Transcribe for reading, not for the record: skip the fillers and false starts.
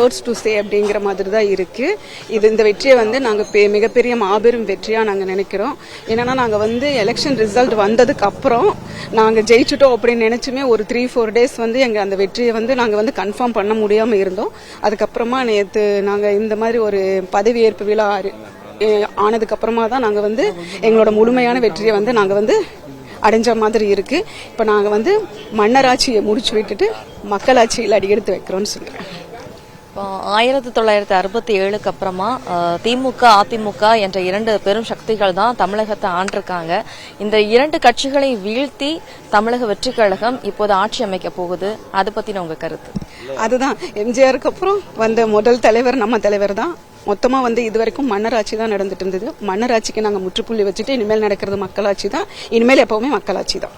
Words to say அப்படிங்கிற மாதிரி தான் இருக்கு. இந்த வெற்றியை வந்து நாங்கள் மிகப்பெரிய மாபெரும் வெற்றியாக நாங்கள் நினைக்கிறோம். என்னன்னா நாங்கள் வந்து எலெக்ஷன் ரிசல்ட் வந்ததுக்கு அப்புறம் நாங்கள் ஜெயிச்சுட்டோம் அப்படின்னு நினைச்சுமே ஒரு 3-4 டேஸ் வந்து எங்கள் அந்த வெற்றியை வந்து நாங்கள் வந்து கன்ஃபார்ம் பண்ண முடியாமல் இருந்தோம். அதுக்கப்புறமா நேற்று நாங்கள் இந்த மாதிரி ஒரு பதவியேற்பு விழா ஆனதுக்கு அப்புறமா தான் நாங்கள் வந்து எங்களோட முழுமையான வெற்றியை வந்து நாங்கள் வந்து அடைஞ்ச மாதிரி இருக்கு. இப்போ நாங்கள் வந்து மன்னராட்சியை முடிச்சு விட்டுட்டு மக்களாட்சியில் அடியெடுத்து வைக்கிறோம்னு சொல்றேன். 1967க்கு அப்புறமா திமுக அதிமுக என்ற 2 பெரும் சக்திகள் தான் தமிழகத்தை ஆண்டிருக்காங்க. இந்த 2 கட்சிகளை வீழ்த்தி தமிழக வெற்றி கழகம் இப்போது ஆட்சி அமைக்க போகுது. அதை பத்தின உங்க கருத்து? அதுதான், எம்ஜிஆருக்கு அப்புறம் வந்த முதல் தலைவர் நம்ம தலைவர் தான். மொத்தமா வந்து இதுவரைக்கும் மன்னராட்சி தான் நடந்துட்டு இருந்தது. மன்னராட்சிக்கு நாங்கள் முற்றுப்புள்ளி வச்சுட்டு இனிமேல் நடக்கிறது மக்களாட்சி தான். இனிமேல் எப்பவுமே மக்களாட்சி தான்.